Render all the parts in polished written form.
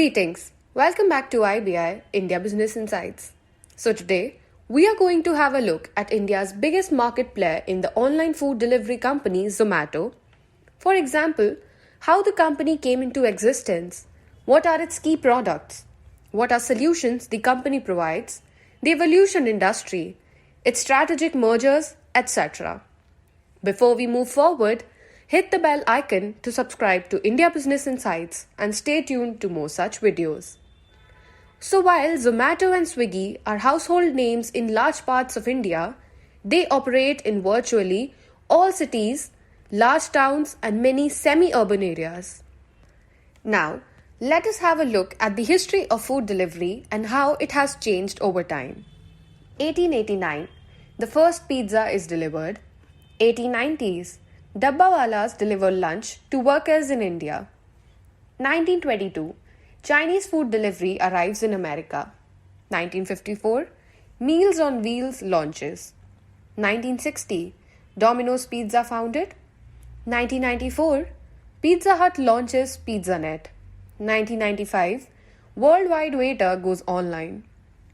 Greetings. Welcome back to IBI, India Business Insights. So today, we are going to have a look at India's biggest market player in the online food delivery company Zomato. For example, how the company came into existence, what are its key products, what are solutions the company provides, the evolution industry, its strategic mergers, etc. Before we move forward, hit the bell icon to subscribe to India Business Insights and stay tuned to more such videos. So while Zomato and Swiggy are household names in large parts of India, they operate in virtually all cities, large towns and many semi-urban areas. Now, let us have a look at the history of food delivery and how it has changed over time. 1889, the first pizza is delivered. 1890s, Dabbawalas deliver lunch to workers in India. 1922, Chinese food delivery arrives in America. 1954, Meals on Wheels launches. 1960, Domino's Pizza founded. 1994, Pizza Hut launches PizzaNet. 1995, Worldwide Waiter goes online.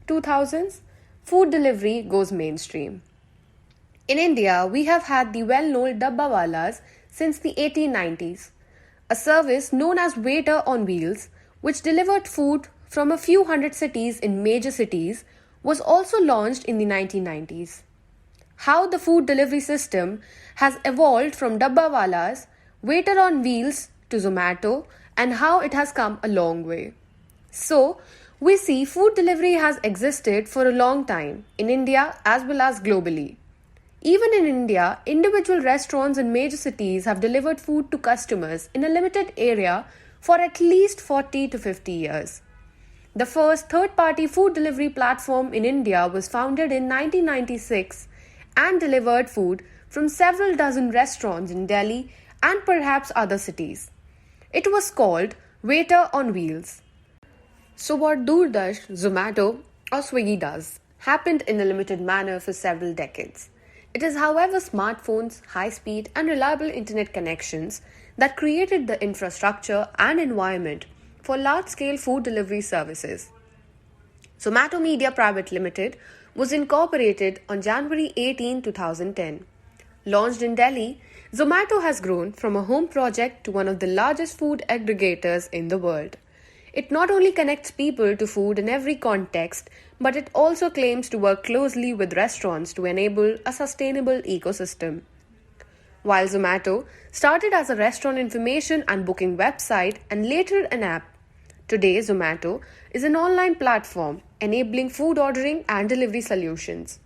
2000s, food delivery goes mainstream. In India, we have had the well-known Dabbawalas since the 1890s, a service known as Waiter on Wheels, which delivered food from a few hundred cities in major cities, was also launched in the 1990s. How the food delivery system has evolved from Dabbawalas, Waiter on Wheels to Zomato, and how it has come a long way. So, we see food delivery has existed for a long time in India as well as globally. Even in India, individual restaurants in major cities have delivered food to customers in a limited area for at least 40 to 50 years. The first third-party food delivery platform in India was founded in 1996 and delivered food from several dozen restaurants in Delhi and perhaps other cities. It was called Waiter on Wheels. So what DoorDash, Zomato or Swiggy does happened in a limited manner for several decades. It is, however, smartphones, high-speed and reliable internet connections that created the infrastructure and environment for large-scale food delivery services. Zomato Media Private Limited was incorporated on January 18, 2010. Launched in Delhi, Zomato has grown from a home project to one of the largest food aggregators in the world. It not only connects people to food in every context, but it also claims to work closely with restaurants to enable a sustainable ecosystem. While Zomato started as a restaurant information and booking website and later an app, today Zomato is an online platform enabling food ordering and delivery solutions.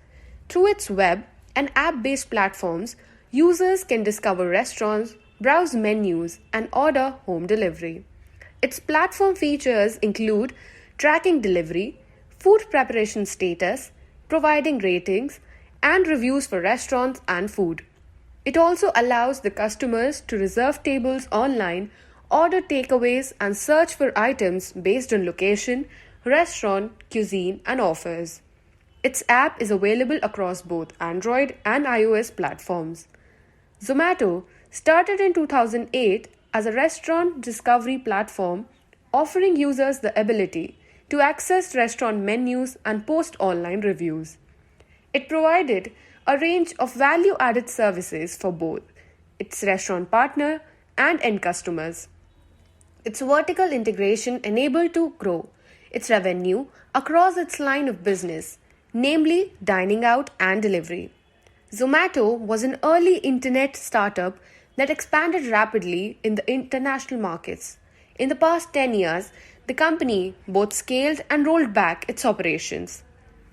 Through its web and app-based platforms, users can discover restaurants, browse menus, and order home delivery. Its platform features include tracking delivery, food preparation status, providing ratings, and reviews for restaurants and food. It also allows the customers to reserve tables online, order takeaways, and search for items based on location, restaurant, cuisine, and offers. Its app is available across both Android and iOS platforms. Zomato started in 2008 as a restaurant discovery platform offering users the ability to access restaurant menus and post online reviews. It provided a range of value-added services for both its restaurant partner and end customers. Its vertical integration enabled to grow its revenue across its line of business, namely dining out and delivery. Zomato was an early internet startup that expanded rapidly in the international markets. In the past 10 years, the company both scaled and rolled back its operations.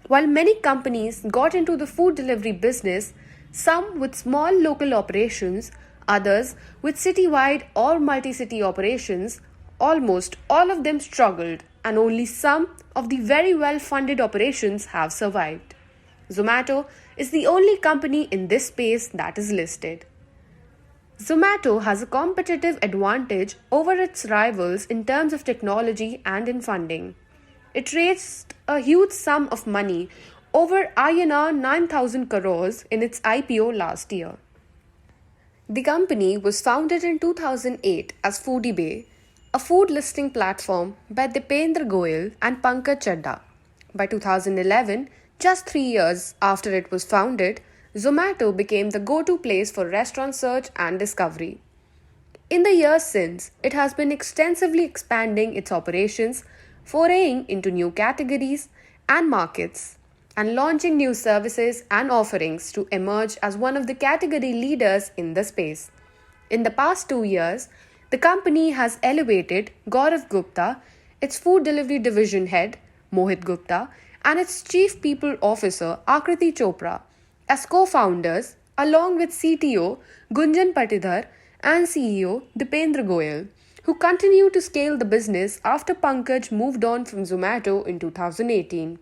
While many companies got into the food delivery business, some with small local operations, others with citywide or multi-city operations, almost all of them struggled and only some of the very well-funded operations have survived. Zomato is the only company in this space that is listed. Zomato has a competitive advantage over its rivals in terms of technology and in funding. It raised a huge sum of money, over INR 9,000 crores in its IPO last year. The company was founded in 2008 as Foodie Bay a food listing platform by Dipendra Goyal and Pankaj Chadda. By 2011, just 3 years after it was founded, Zomato became the go to place for restaurant search and discovery. In the years since, it has been extensively expanding its operations, foraying into new categories and markets, and launching new services and offerings to emerge as one of the category leaders in the space. In the past 2 years, the company has elevated Gaurav Gupta, its food delivery division head, Mohit Gupta, and its chief people officer, Akriti Chopra, as co founders, along with CTO Gunjan Patidhar and CEO Dipendra Goyal, who continue to scale the business after Pankaj moved on from Zomato in 2018.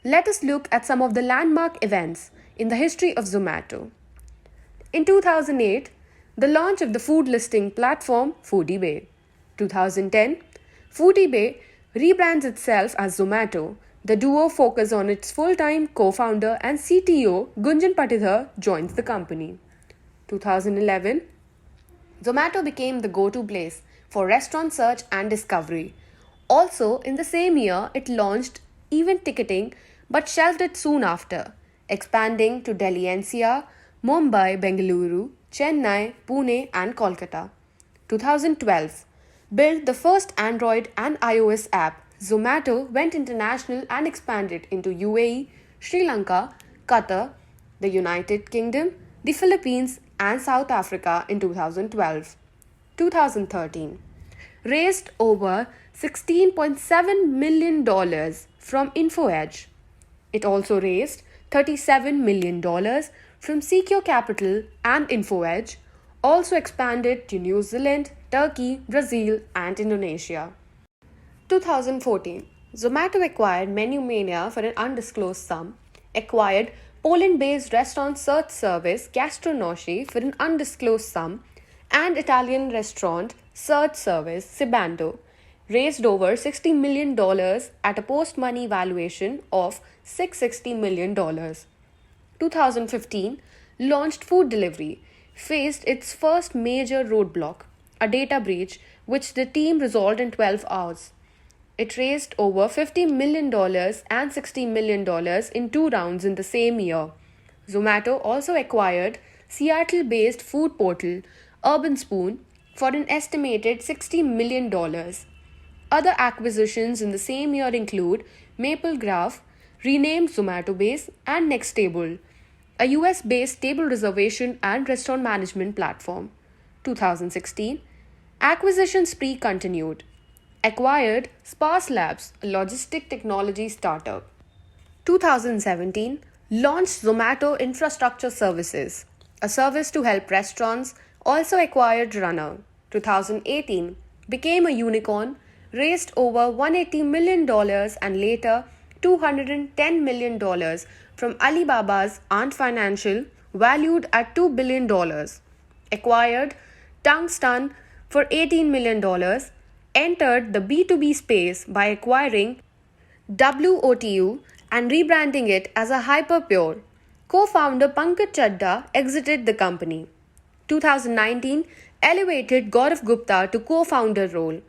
Let us look at some of the landmark events in the history of Zomato. In 2008, the launch of the food listing platform Foodie Bay. 2010, Foodie Bay rebrands itself as Zomato. The duo focus on its full-time co-founder and CTO Gunjan Patidhar joins the company. 2011, Zomato became the go-to place for restaurant search and discovery. Also, in the same year, it launched event ticketing but shelved it soon after, expanding to Delhi NCR, Mumbai, Bengaluru, Chennai, Pune, and Kolkata. 2012, built the first Android and iOS app, Zomato went international and expanded into UAE, Sri Lanka, Qatar, the United Kingdom, the Philippines, and South Africa in 2012. 2013, raised over $16.7 million from InfoEdge. It also raised $37 million from Secure Capital and InfoEdge, also expanded to New Zealand, Turkey, Brazil, and Indonesia. 2014, Zomato acquired Menumania for an undisclosed sum, acquired Poland-based restaurant search service Gastronoshi for an undisclosed sum, and Italian restaurant search service Sibando, raised over $60 million at a post-money valuation of $660 million. 2015, launched food delivery, faced its first major roadblock, a data breach which the team resolved in 12 hours. It raised over $50 million and $60 million in 2 rounds in the same year. Zomato also acquired Seattle-based food portal Urban Spoon for an estimated $60 million. Other acquisitions in the same year include MapleGraph, renamed Zomato Base, and Nextable, a US-based table reservation and restaurant management platform. 2016, acquisition spree continued. Acquired Sparse Labs, a logistic technology startup. 2017, launched Zomato Infrastructure Services, a service to help restaurants. Also acquired Runner. 2018, became a unicorn, raised over $180 million and later $210 million from Alibaba's Ant Financial, valued at $2 billion. Acquired Tungsten for $18 million, entered the B2B space by acquiring WOTU and rebranding it as a Hyperpure. Co-founder Pankaj Chadda exited the company. 2019, elevated Gaurav Gupta to co-founder role.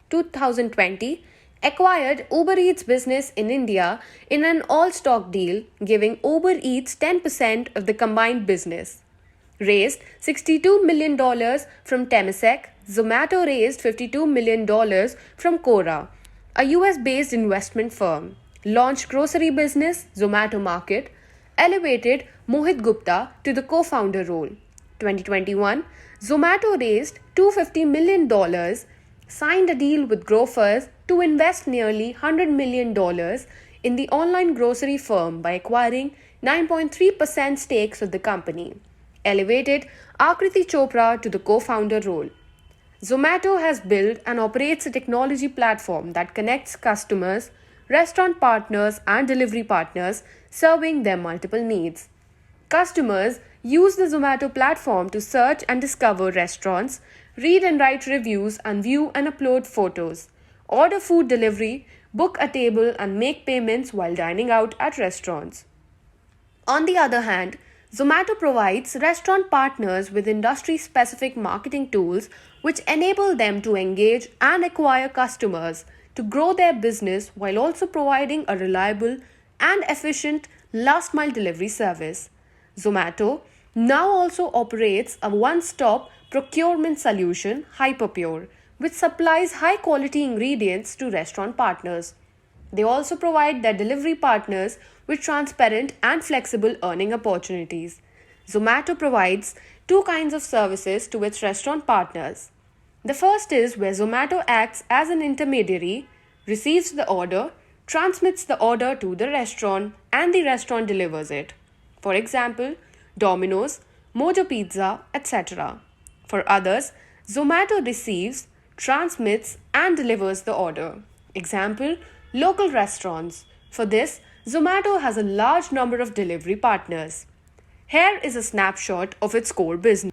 2020, acquired Uber Eats business in India in an all-stock deal, giving Uber Eats 10% of the combined business. Raised $62 million from Temasek. Zomato raised $52 million from Quora, a US-based investment firm. Launched grocery business Zomato Market. Elevated Mohit Gupta to the co-founder role. 2021, Zomato raised $250 million, signed a deal with Grofers to invest nearly $100 million in the online grocery firm by acquiring 9.3% stakes of the company. Elevated Akriti Chopra to the co-founder role. Zomato has built and operates a technology platform that connects customers, restaurant partners, and delivery partners, serving their multiple needs. Customers use the Zomato platform to search and discover restaurants, read and write reviews, and view and upload photos, order food delivery, book a table, and make payments while dining out at restaurants. On the other hand, Zomato provides restaurant partners with industry specific marketing tools which enable them to engage and acquire customers to grow their business while also providing a reliable and efficient last mile delivery service. Zomato now also operates a one stop procurement solution, Hyperpure, which supplies high quality ingredients to restaurant partners. They also provide their delivery partners with transparent and flexible earning opportunities. Zomato provides two kinds of services to its restaurant partners. The first is where Zomato acts as an intermediary, receives the order, transmits the order to the restaurant, and the restaurant delivers it. For example, Domino's, Mojo Pizza, etc. For others, Zomato receives, transmits, and delivers the order. Example, local restaurants. For this, Zomato has a large number of delivery partners. Here is a snapshot of its core business.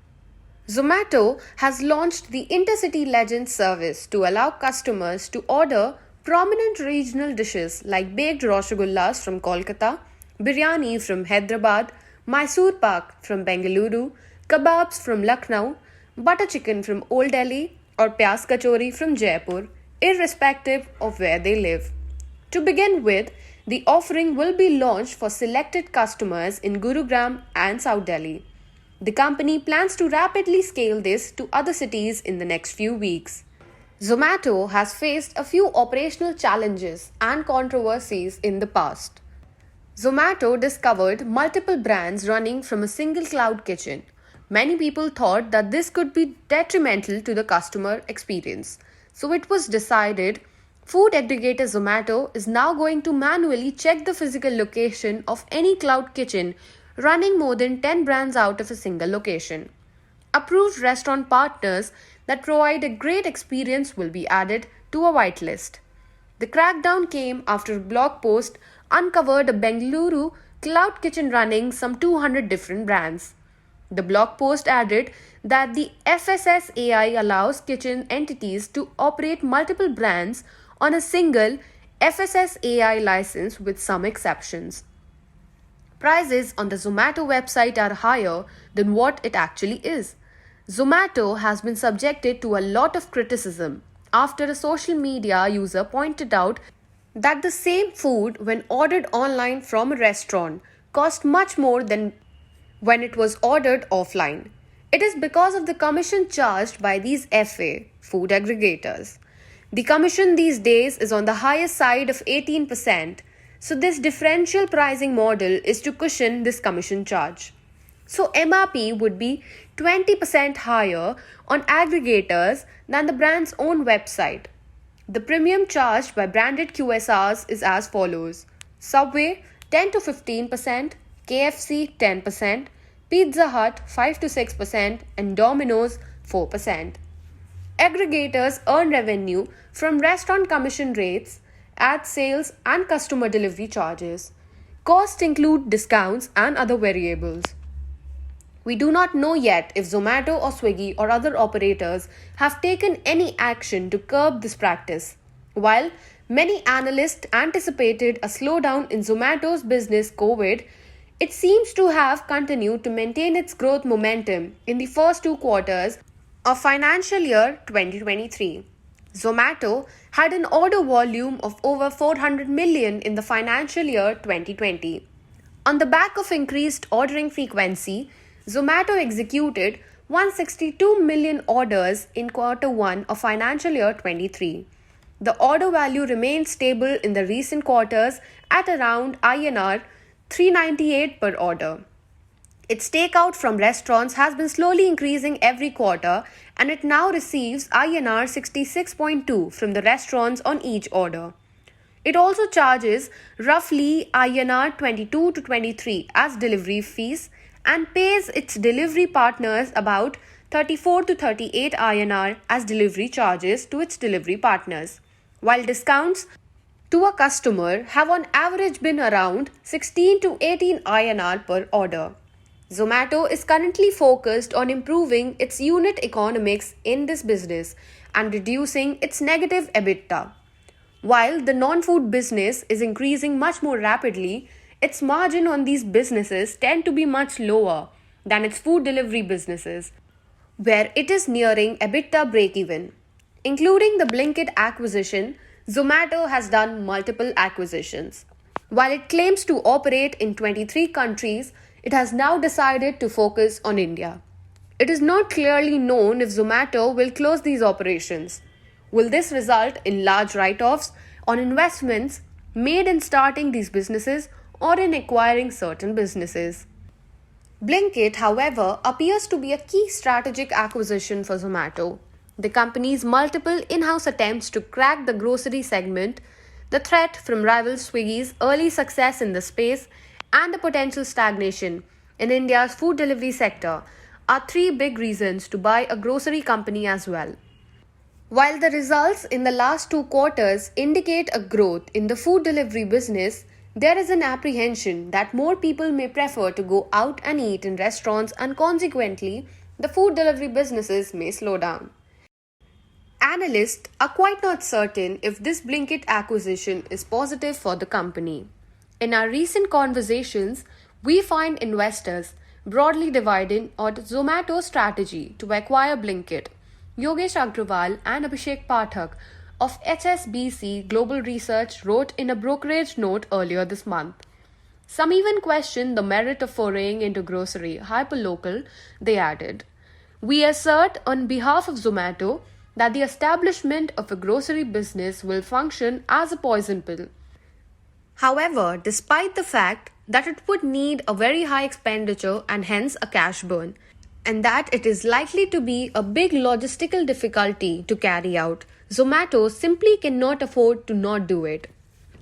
Zomato has launched the Intercity Legends service to allow customers to order prominent regional dishes like baked rasgullas from Kolkata, biryani from Hyderabad, Mysore pak from Bengaluru, kebabs from Lucknow, butter chicken from Old Delhi, or pyaz kachori from Jaipur, irrespective of where they live. To begin with, the offering will be launched for selected customers in Gurugram and South Delhi. The company plans to rapidly scale this to other cities in the next few weeks. Zomato has faced a few operational challenges and controversies in the past. Zomato discovered multiple brands running from a single cloud kitchen. Many people thought that this could be detrimental to the customer experience. So it was decided food aggregator Zomato is now going to manually check the physical location of any cloud kitchen running more than 10 brands out of a single location. Approved restaurant partners that provide a great experience will be added to a whitelist. The crackdown came after a blog post uncovered a Bengaluru cloud kitchen running some 200 different brands. The blog post added that the FSSAI allows kitchen entities to operate multiple brands on a single FSSAI license with some exceptions. Prices on the Zomato website are higher than what it actually is. Zomato has been subjected to a lot of criticism after a social media user pointed out that the same food, when ordered online from a restaurant, cost much more than when it was ordered offline. It is because of the commission charged by these food aggregators. The commission these days is on the highest side of 18%, so this differential pricing model is to cushion this commission charge. So MRP would be 20% higher on aggregators than the brand's own website. The premium charged by branded QSRs is as follows: Subway 10 to 15%, KFC 10%, Pizza Hut 5 to 6%, and Domino's 4%. Aggregators earn revenue from restaurant commission rates, ad sales, and customer delivery charges. Costs include discounts and other variables. We do not know yet if Zomato or Swiggy or other operators have taken any action to curb this practice. While many analysts anticipated a slowdown in Zomato's business COVID, it seems to have continued to maintain its growth momentum in the first two quarters of financial year 2023. Zomato had an order volume of over 400 million in the financial year 2020. On the back of increased ordering frequency, Zomato executed 162 million orders in quarter 1 of financial year 23. The order value remained stable in the recent quarters at around INR 398 per order. Its takeout from restaurants has been slowly increasing every quarter, and it now receives INR 66.2 from the restaurants on each order. It also charges roughly INR 22 to 23 as delivery fees and pays its delivery partners about 34 to 38 INR as delivery charges to its delivery partners, while discounts to a customer have on average been around 16 to 18 INR per order. Zomato is currently focused on improving its unit economics in this business and reducing its negative EBITDA. While the non-food business is increasing much more rapidly, its margin on these businesses tend to be much lower than its food delivery businesses, where it is nearing EBITDA break-even. Including the Blinkit acquisition, Zomato has done multiple acquisitions. While it claims to operate in 23 countries, it has now decided to focus on India. It is not clearly known if Zomato will close these operations. Will this result in large write offs on investments made in starting these businesses or in acquiring certain businesses? Blinkit, however, appears to be a key strategic acquisition for Zomato. The company's multiple in house attempts to crack the grocery segment, the threat from rival Swiggy's early success in the space, and the potential stagnation in India's food delivery sector are three big reasons to buy a grocery company as well. While the results in the last 2 quarters indicate a growth in the food delivery business, there is an apprehension that more people may prefer to go out and eat in restaurants, and consequently, the food delivery businesses may slow down. Analysts are quite not certain if this Blinkit acquisition is positive for the company. In our recent conversations, we find investors broadly divided on Zomato's strategy to acquire Blinkit. Yogesh Agrawal and Abhishek Pathak of HSBC Global Research wrote in a brokerage note earlier this month. Some even questioned the merit of foraying into grocery hyperlocal, they added. We assert on behalf of Zomato that the establishment of a grocery business will function as a poison pill. However, despite the fact that it would need a very high expenditure and hence a cash burn, and that it is likely to be a big logistical difficulty to carry out, Zomato simply cannot afford to not do it.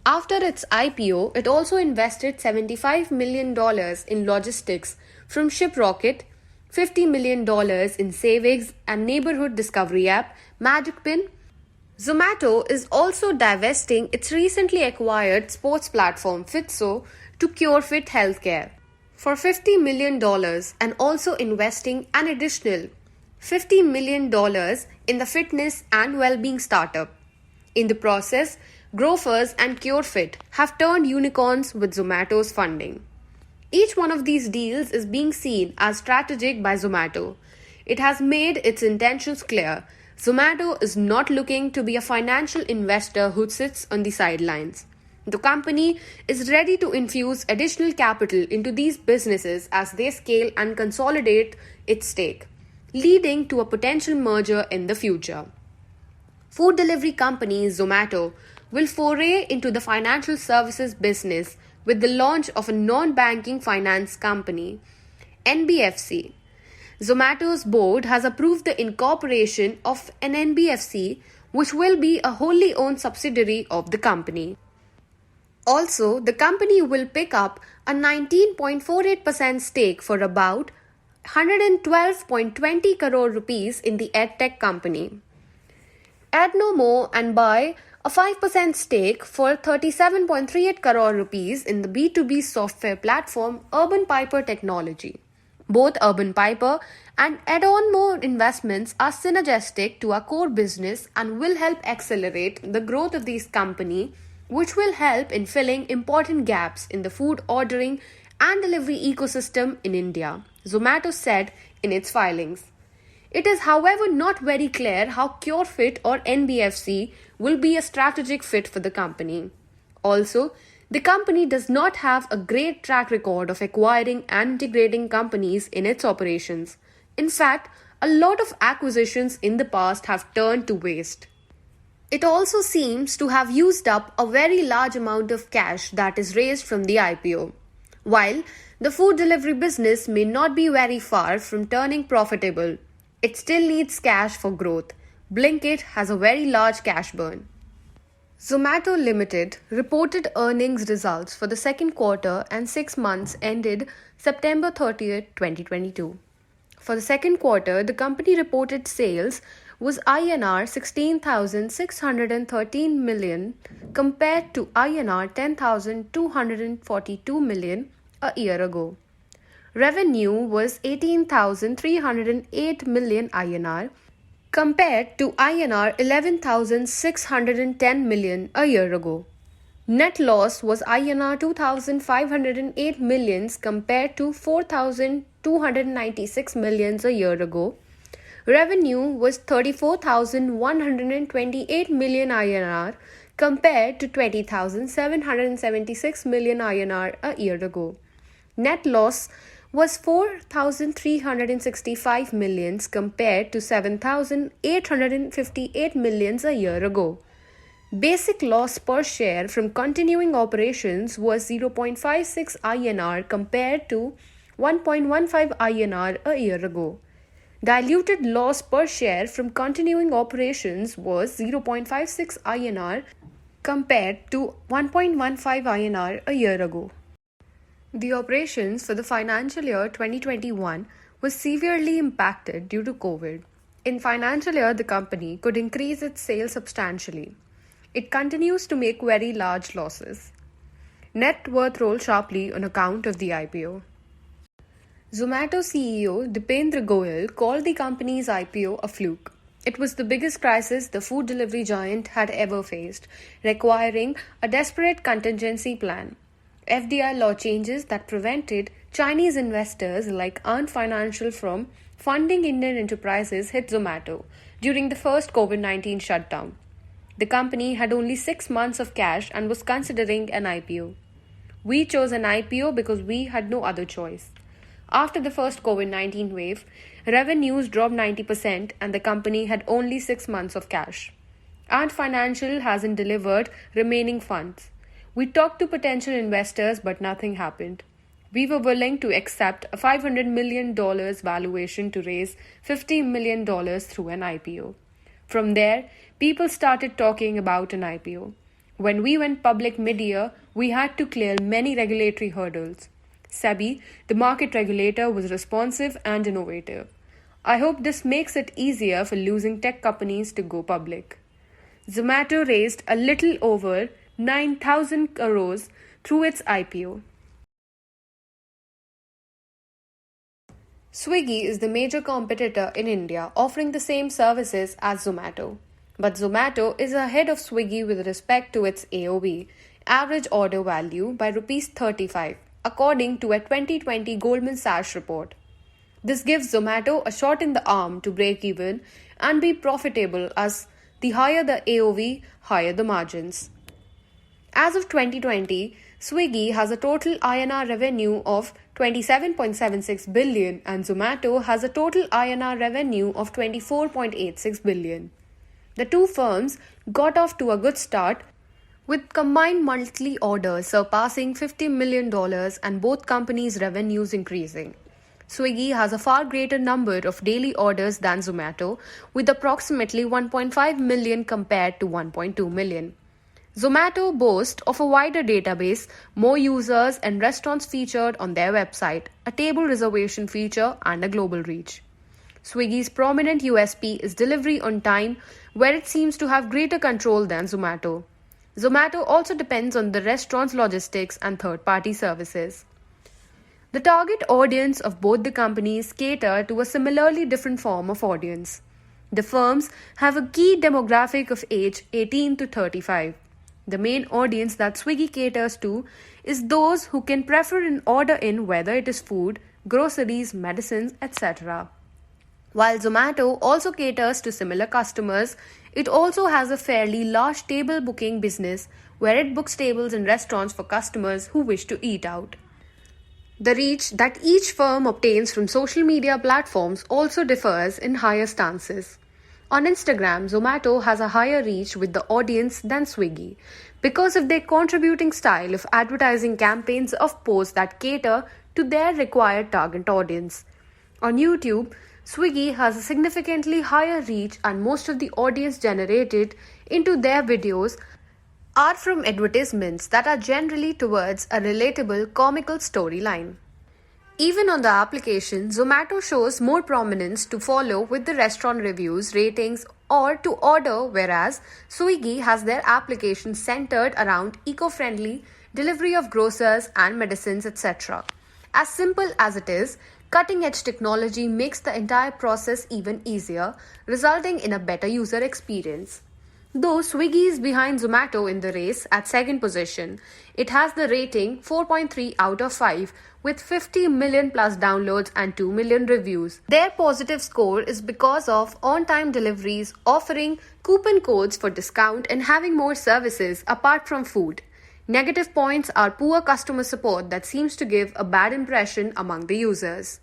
After its IPO, it also invested $75 million in logistics from ShipRocket, $50 million in savings and neighborhood discovery app MagicPin. Zomato is also divesting its recently acquired sports platform Fitso to CureFit Healthcare for $50 million and also investing an additional $50 million in the fitness and well-being startup. In the process, Grofers and CureFit have turned unicorns with Zomato's funding. Each one of these deals is being seen as strategic by Zomato. It has made its intentions clear. Zomato is not looking to be a financial investor who sits on the sidelines. The company is ready to infuse additional capital into these businesses as they scale and consolidate its stake, leading to a potential merger in the future. Food delivery company Zomato will foray into the financial services business with the launch of a non-banking finance company, NBFC. Zomato's board has approved the incorporation of an NBFC, which will be a wholly owned subsidiary of the company. Also, the company will pick up a 19.48% stake for about 112.20 crore rupees in the EdTech company. Add no more and buy a 5% stake for 37.38 crore rupees in the B2B software platform Urban Piper Technology. Both Urban Piper and add-on more investments are synergistic to our core business and will help accelerate the growth of this company, which will help in filling important gaps in the food ordering and delivery ecosystem in India, Zomato said in its filings. It is, however, not very clear how CureFit or NBFC will be a strategic fit for the company. Also, the company does not have a great track record of acquiring and integrating companies in its operations. In fact, a lot of acquisitions in the past have turned to waste. It also seems to have used up a very large amount of cash that is raised from the IPO. While the food delivery business may not be very far from turning profitable, it still needs cash for growth. Blinkit has a very large cash burn. Zomato Limited reported earnings results for the second quarter and 6 months ended September 30th, 2022. For the second quarter, the company reported sales was INR 16,613 million compared to INR 10,242 million a year ago. Revenue was 18,308 million INR compared to INR 11,610 million a year ago. Net loss was INR 2,508 millions compared to 4,296 millions a year ago. Revenue was 34,128 million INR compared to 20,776 million INR a year ago. Net loss was 4,365 millions compared to 7,858 millions a year ago. Basic loss per share from continuing operations was 0.56 INR compared to 1.15 INR a year ago. Diluted loss per share from continuing operations was 0.56 INR compared to 1.15 INR a year ago. The operations for the financial year 2021 was severely impacted due to COVID. In financial year, the company could increase its sales substantially. It continues to make very large losses. Net worth rolled sharply on account of the IPO. Zomato CEO Dipendra Goyal called the company's IPO a fluke. It was the biggest crisis the food delivery giant had ever faced, requiring a desperate contingency plan. FDI law changes that prevented Chinese investors like Ant Financial from funding Indian enterprises hit Zomato during the first COVID-19 shutdown. The company had only 6 months of cash and was considering an IPO. We chose an IPO because we had no other choice. After the first COVID-19 wave, revenues dropped 90% and the company had only 6 months of cash. Ant Financial hasn't delivered remaining funds. We talked to potential investors but nothing happened. We were willing to accept a $500 million valuation to raise $50 million through an IPO. From there, people started talking about an IPO. When we went public mid-year, we had to clear many regulatory hurdles. SEBI, the market regulator, was responsive and innovative. I hope this makes it easier for losing tech companies to go public. Zomato raised a little over 9,000 crores through its IPO. Swiggy is the major competitor in India, offering the same services as Zomato. But Zomato is ahead of Swiggy with respect to its AOV, average order value, by Rs 35, according to a 2020 Goldman Sachs report. This gives Zomato a shot in the arm to break even and be profitable, as the higher the AOV, higher the margins. As of 2020, Swiggy has a total INR revenue of 27.76 billion and Zomato has a total INR revenue of 24.86 billion. The two firms got off to a good start with combined monthly orders surpassing $50 million and both companies' revenues increasing. Swiggy has a far greater number of daily orders than Zomato, with approximately 1.5 million compared to 1.2 million. Zomato boasts of a wider database, more users and restaurants featured on their website, a table reservation feature and a global reach. Swiggy's prominent USP is delivery on time, where it seems to have greater control than Zomato. Zomato also depends on the restaurant's logistics and third-party services. The target audience of both the companies cater to a similarly different form of audience. The firms have a key demographic of age 18 to 35. The main audience that Swiggy caters to is those who can prefer an order in, whether it is food, groceries, medicines, etc. While Zomato also caters to similar customers, it also has a fairly large table booking business where it books tables in restaurants for customers who wish to eat out. The reach that each firm obtains from social media platforms also differs in higher stances. On Instagram, Zomato has a higher reach with the audience than Swiggy because of their contributing style of advertising campaigns of posts that cater to their required target audience. On YouTube, Swiggy has a significantly higher reach and most of the audience generated into their videos are from advertisements that are generally towards a relatable comical storyline. Even on the application, Zomato shows more prominence to follow with the restaurant reviews, ratings, or to order, whereas Swiggy has their application centered around eco-friendly delivery of groceries and medicines, etc. As simple as it is, cutting-edge technology makes the entire process even easier, resulting in a better user experience. Though Swiggy is behind Zomato in the race at second position, it has the rating 4.3 out of 5 with 50 million plus downloads and 2 million reviews. Their positive score is because of on-time deliveries, offering coupon codes for discount and having more services apart from food. Negative points are poor customer support that seems to give a bad impression among the users.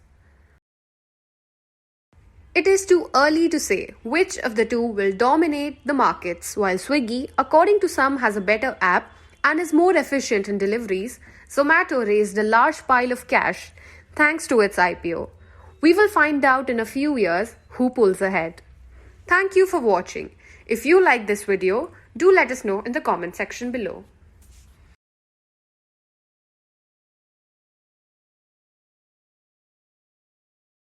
It is too early to say which of the two will dominate the markets. While Swiggy, according to some, has a better app and is more efficient in deliveries, Zomato raised a large pile of cash thanks to its IPO. We will find out in a few years who pulls ahead. Thank you for watching. If you like this video, do let us know in the comment section below.